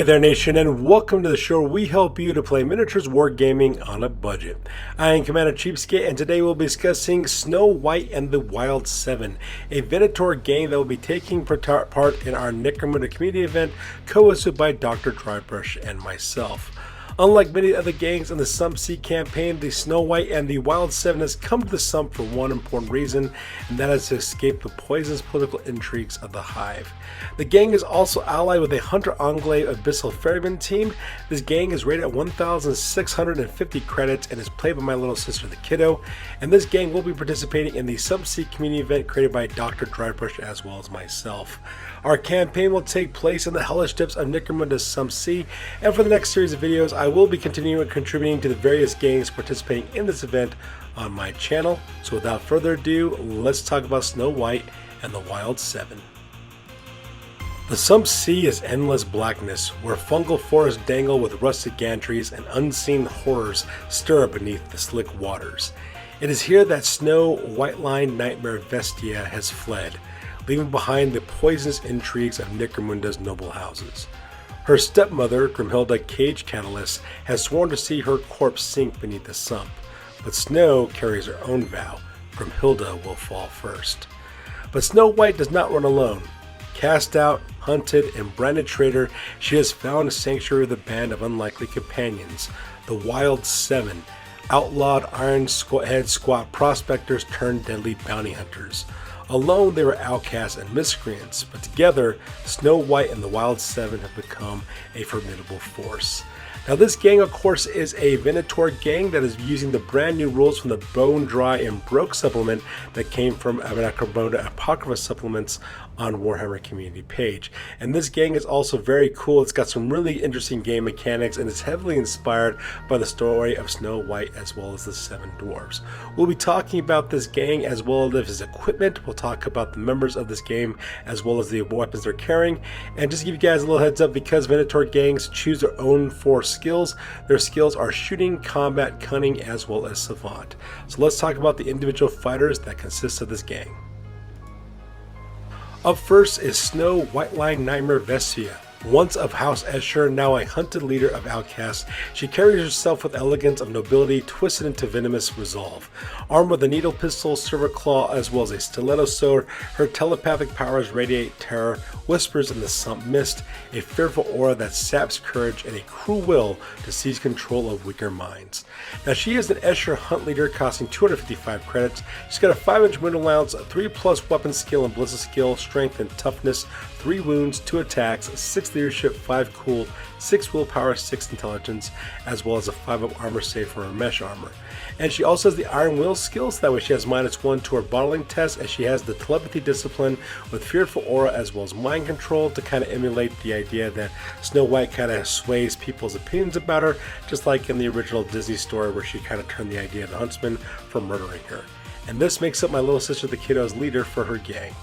there, nation, and welcome to the show where we help you to play miniatures wargaming on a budget. I am Commander Cheapskate, and today we'll be discussing Snow White and the Wild 7, a Venator game that will be taking part in our Necromunda community event, co-hosted by Dr. Drybrush and myself. Unlike many other gangs in the Sump campaign, the Snow White and the Wild 7 has come to the Sump for one important reason, and that is to escape the poisonous political intrigues of the Hive. The gang is also allied with a Hunter Enclave Abyssal Ferryman team. This gang is rated at 1,650 credits and is played by my little sister, the Kiddo, and this gang will be participating in the Sump community event created by Dr. Drybrush as well as myself. Our campaign will take place in the hellish depths of Necromunda's Sump Sea, and for the next series of videos, I will be continuing contributing to the various gangs participating in this event on my channel. So without further ado, let's talk about Snow White and the Wild 7. The Sump Sea is endless blackness, where fungal forests dangle with rusted gantries and unseen horrors stir beneath the slick waters. It is here that Snow White-lined nightmare Vestia has fled, leaving behind the poisonous intrigues of Necromunda's noble houses. Her stepmother, Grimhilda Cage Catalyst, has sworn to see her corpse sink beneath the sump, but Snow carries her own vow: Grimhilda will fall first. But Snow White does not run alone. Cast out, hunted, and branded traitor, she has found a sanctuary with a band of unlikely companions, the Wild 7, outlawed iron-head squat prospectors turned deadly bounty hunters. Alone, they were outcasts and miscreants, but together, Snow White and the Wild 7 have become a formidable force. Now, this gang, of course, is a Venator gang that is using the brand new rules from the Bone Dry and Broke supplement that came from Necromunda Apocrypha supplements on Warhammer community page. And this gang is also very cool. It's got some really interesting game mechanics, and it's heavily inspired by the story of Snow White as well as the Seven Dwarves. We'll be talking about this gang as well as his equipment. We'll talk about the members of this game as well as the weapons they're carrying. And just to give you guys a little heads up, because Venator gangs choose their own four skills, their skills are shooting, combat, cunning, as well as savant. So let's talk about the individual fighters that consist of this gang. Up first is Snow White-lined Nightmare Vestia. Once of House Escher, now a hunted leader of outcasts, she carries herself with elegance of nobility twisted into venomous resolve. Armed with a needle pistol, silver claw, as well as a stiletto sword, her telepathic powers radiate terror, whispers in the Sump mist, a fearful aura that saps courage, and a cruel will to seize control of weaker minds. Now, she is an Escher hunt leader costing 255 credits. She's got a 5-inch wound allowance, a 3+ weapon skill and ballistic skill, strength and toughness, 3 wounds, 2 attacks, 6 leadership, 5 cool, 6 willpower, 6 intelligence, as well as a 5-up armor save for her mesh armor. And she also has the Iron Will skills, that way she has -1 to her bottling test, and she has the telepathy discipline with fearful aura as well as mind control to kind of emulate the idea that Snow White kind of sways people's opinions about her, just like in the original Disney story where she kind of turned the idea of the huntsman from murdering her. And this makes up my little sister the Kiddo's leader for her gang.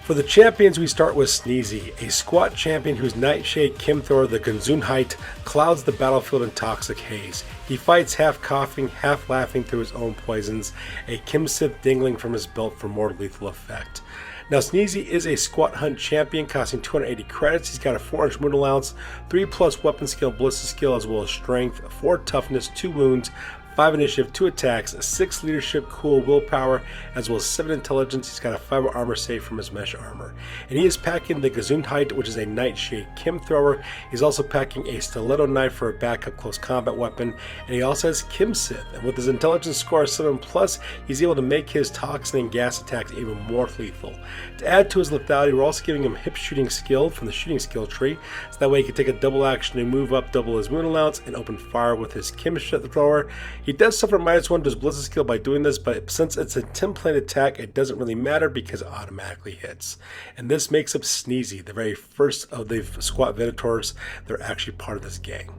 For the champions, we start with Sneezy, a squat champion whose Nightshade Kimthor the Gesundheit clouds the battlefield in toxic haze. He fights half coughing, half laughing through his own poisons, a Kimsith dingling from his belt for more lethal effect. Now, Sneezy is a squat hunt champion costing 280 credits. He's got a 4-inch wound allowance, 3+ weapon skill, ballistic skill, as well as strength, 4 toughness, 2 wounds, 5 initiative, 2 attacks, 6 leadership, cool, willpower, as well as 7 intelligence. He's got a 5 armor save from his mesh armor. And he is packing the Gesundheit, which is a Nightshade Kim thrower. He's also packing a stiletto knife for a backup close combat weapon. And he also has Kimsith. And with his intelligence score of 7+, he's able to make his toxin and gas attacks even more lethal. To add to his lethality, we're also giving him hip shooting skill from the shooting skill tree. So that way he can take a double action to move up, double his wound allowance, and open fire with his Kimsith thrower. He does suffer -1 to his ballistic skill by doing this, but since it's a 10-plane attack, it doesn't really matter because it automatically hits. And this makes up Sneezy, the very first of the squat Venators that are actually part of this gang.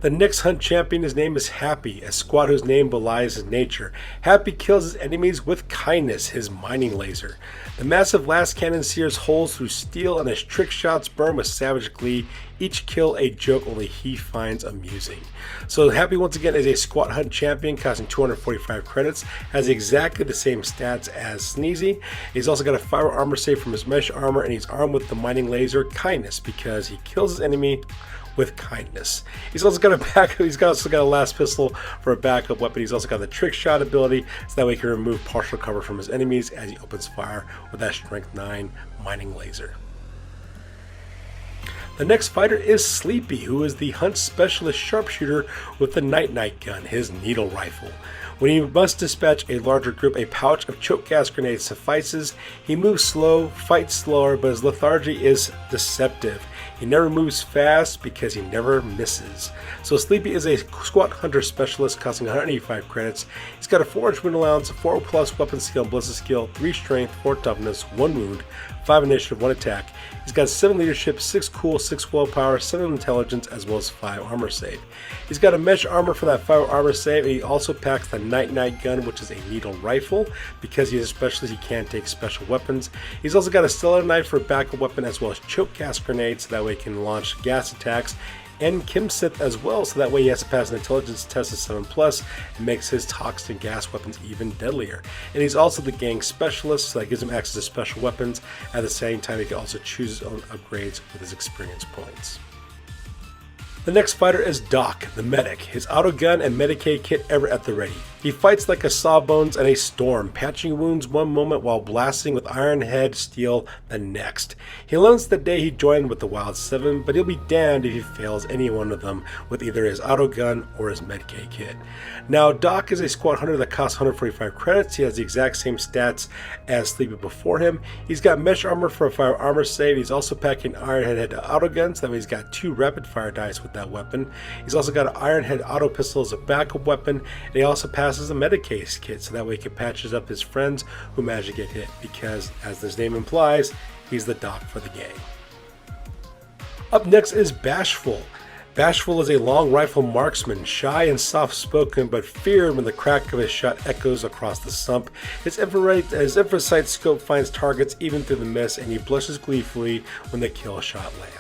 The next hunt champion, his name is Happy, a squad whose name belies his nature. Happy kills his enemies with kindness, his mining laser. The massive last cannon sears holes through steel, and his trick shots burn with savage glee. Each kill a joke only he finds amusing. So Happy once again is a squad hunt champion costing 245 credits, has exactly the same stats as Sneezy. He's also got a fire armor save from his mesh armor, and he's armed with the mining laser kindness because he kills his enemy with kindness. He's also got a backup. He's also got a last pistol for a backup weapon. He's also got the trick shot ability, so that way he can remove partial cover from his enemies as he opens fire with that strength 9 mining laser. The next fighter is Sleepy, who is the hunt specialist sharpshooter with the Night gun, his needle rifle. When he must dispatch a larger group, a pouch of choke gas grenades suffices. He moves slow, fights slower, but his lethargy is deceptive. He never moves fast because he never misses. So Sleepy is a squad hunter specialist costing 185 credits. He's got a 4-inch wound allowance, 4+ weapon skill and ballistic skill, 3 strength, 4 toughness, 1 wound, 5 initiative, 1 attack. He's got 7 leadership, 6 cool, 6 willpower, 7 intelligence, as well as 5 armor save. He's got a mesh armor for that 5 armor save, and he also packs the Night gun, which is a needle rifle. Because he is a specialist, he can take special weapons. He's also got a stellar knife for a backup weapon, as well as choke gas grenades, so that way he can launch gas attacks, and Kimsith as well, so that way he has to pass an intelligence test of 7+, and makes his toxic gas weapons even deadlier. And he's also the gang specialist, so that gives him access to special weapons. At the same time, he can also choose his own upgrades with his experience points. The next fighter is Doc, the medic, his auto gun and Medicaid kit ever at the ready. He fights like a sawbones and a storm, patching wounds one moment while blasting with iron head steel the next. He learns the day he joined with the Wild 7, but he'll be damned if he fails any one of them with either his auto gun or his Medicaid kit. Now, Doc is a squad hunter that costs 145 credits. He has the exact same stats as Sleepy before him. He's got mesh armor for a fire armor save. He's also packing iron head auto gun, so that way he's got 2 rapid fire dice with that weapon. He's also got an iron head auto pistol as a backup weapon, and he also passes a Medicaid kit, so that way he can patches up his friends who manage to get hit, because as his name implies, he's the Doc for the gang. Up next is Bashful. Bashful is a long rifle marksman, shy and soft-spoken, but feared when the crack of his shot echoes across the sump. His infrared scope finds targets even through the mist, and he blushes gleefully when the kill shot lands.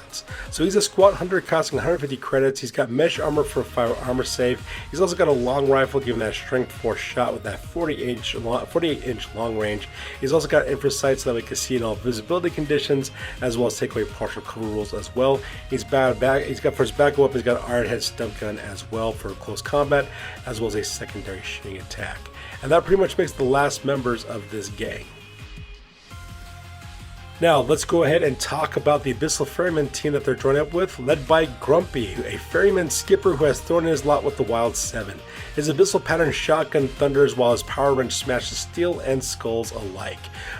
So he's a squad hunter costing 150 credits. He's got mesh armor for a fire armor save. He's also got a long rifle giving that strength 4 shot with that 48-inch long range. He's also got infrared sights so that we can see in all visibility conditions, as well as take away partial cover rules as well. He's got for his backup weapon, he's got an iron head stub gun as well for close combat, as well as a secondary shooting attack. And that pretty much makes the last members of this gang. Now, let's go ahead and talk about the Abyssal Ferryman team that they're joining up with, led by Grumpy, a ferryman skipper who has thrown in his lot with the Wild 7. His Abyssal pattern shotgun thunders while his power wrench smashes steel and skulls alike.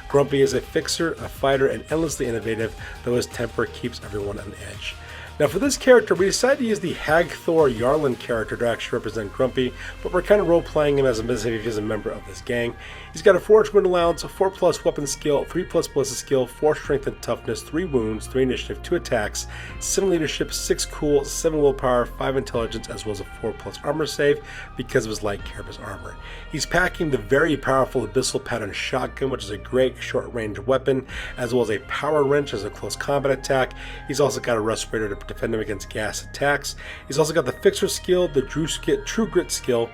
Grumpy is a fixer, a fighter, and endlessly innovative, though his temper keeps everyone on edge. Now for this character, we decided to use the Hagthor Yarlin character to actually represent Grumpy, but we're kind of role-playing him as if he's a member of this gang. He's got a 4-inch wound allowance, a 4+ weapon skill, 3+ ballistic skill, 4 strength and toughness, 3 wounds, 3 initiative, 2 attacks, 7 leadership, 6 cool, 7 willpower, 5 intelligence, as well as a 4+ armor save because of his light carapace armor. He's packing the very powerful Abyssal pattern shotgun, which is a great short-range weapon, as well as a power wrench as a close combat attack. He's also got a respirator to defend him against gas attacks. He's also got the Fixer skill, the True Grit skill,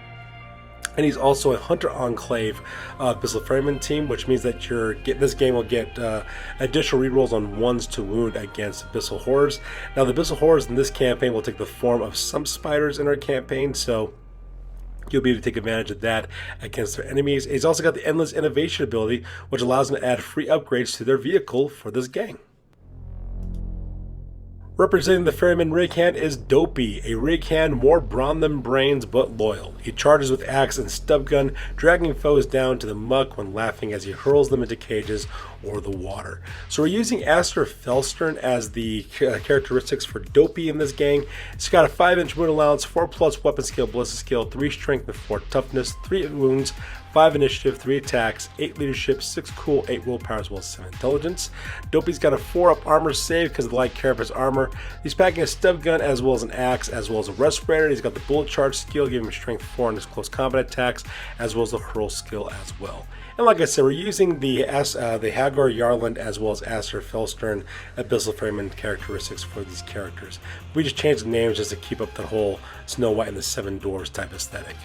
and he's also a Hunter Enclave Abyssal Ferryman team, which means that this game will get additional rerolls on 1s to wound against Abyssal Horrors. Now, the Abyssal Horrors in this campaign will take the form of Sump spiders in our campaign, so you'll be able to take advantage of that against their enemies. He's also got the Endless Innovation ability, which allows them to add free upgrades to their vehicle for this gang. Representing the ferryman rig hand is Dopey, a rig hand more brawn than brains but loyal. He charges with axe and stub gun, dragging foes down to the muck when laughing as he hurls them into cages or the water. So we're using Aster Felstern as the characteristics for Dopey in this gang. He's got a 5-inch wound allowance, 4+ weapon skill, ballistic skill, 3 strength and 4 toughness, 3 wounds, 5 initiative, 3 attacks, 8 leadership, 6 cool, 8 willpower, as well as 7 intelligence. Dopey's got a 4-up armor save because of the light carapace armor. He's packing a stub gun as well as an axe, as well as a respirator. He's got the bullet charge skill, giving him strength 4 on his close combat attacks, as well as the hurl skill as well. And like I said, we're using the Hagar Yarland as well as Aster Felstern Abyssal Ferryman characteristics for these characters. We just changed the names just to keep up that whole Snow White and the Seven Dwarfs type aesthetic.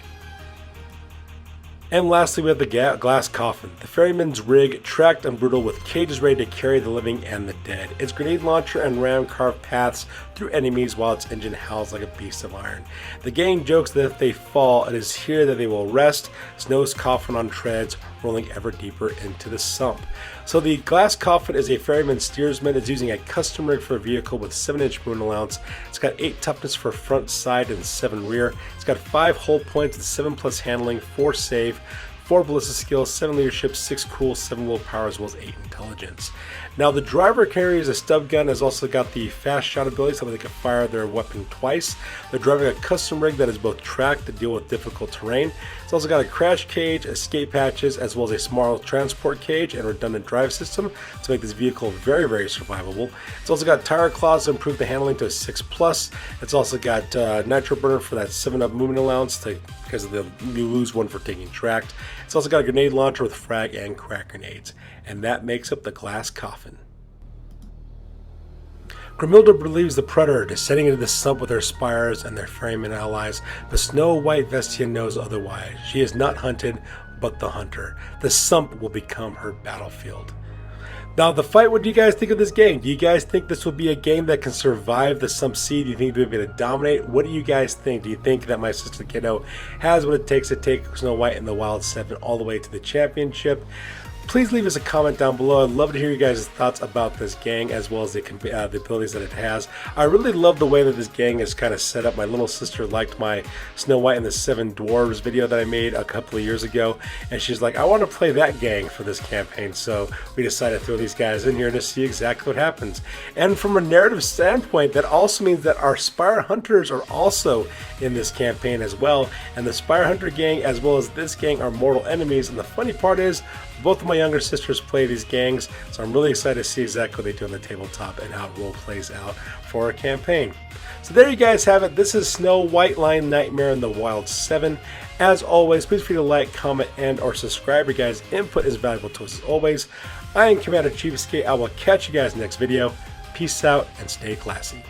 And lastly, we have the glass coffin. The ferryman's rig, tracked and brutal with cages ready to carry the living and the dead. Its grenade launcher and ram carve paths through enemies while its engine howls like a beast of iron. The gang jokes that if they fall, it is here that they will rest. Snow's coffin on treads, rolling ever deeper into the sump. So the glass coffin is a ferryman steersman. It's using a custom rig for a vehicle with 7-inch moon allowance. It's got 8 toughness for front, side, and 7 rear. It's got 5 hull points with 7+ handling, 4 save, 4 ballistic skills, 7 leadership, 6 cool, 7 willpower, as well as 8 intelligence. Now the driver carries a stub gun, has also got the fast shot ability so they can fire their weapon twice. They're driving a custom rig that is both tracked to deal with difficult terrain. It's also got a crash cage, escape hatches, as well as a small transport cage and redundant drive system to make this vehicle very, very survivable. It's also got tire claws to improve the handling to a 6+. It's also got nitro burner for that 7-up movement allowance because you lose one for taking tracked. It's also got a grenade launcher with frag and crack grenades. And that makes up the glass coffin. Grimilda believes the Predator descending into the sump with her spires and their ferryman allies, but Snow White Vestia knows otherwise. She is not hunted, but the hunter. The sump will become her battlefield. Now the fight, what do you guys think of this game? Do you guys think this will be a game that can survive the Sump Sea? Do you think they'll be able to dominate? What do you guys think? Do you think that my sister Kiddo has what it takes to take Snow White and the Wild 7 all the way to the championship? Please leave us a comment down below. I'd love to hear you guys' thoughts about this gang as well as the abilities that it has. I really love the way that this gang is kind of set up. My little sister liked my Snow White and the 7 Dwarves video that I made a couple of years ago, and she's like, I want to play that gang for this campaign, so we decided to throw these guys in here to see exactly what happens. And from a narrative standpoint, that also means that our Spire Hunters are also in this campaign as well, and the Spire Hunter gang as well as this gang are mortal enemies, and the funny part is both of my younger sisters play these gangs, so I'm really excited to see exactly what they do on the tabletop and how it role plays out for our campaign. So there you guys have it. This is Snow White Lion Nightmare in the Wild 7. As always, please feel free to like, comment, and or subscribe. Your guys' input is valuable to us as always. I am Commander Cheapskate. I will catch you guys next video. Peace out and stay classy.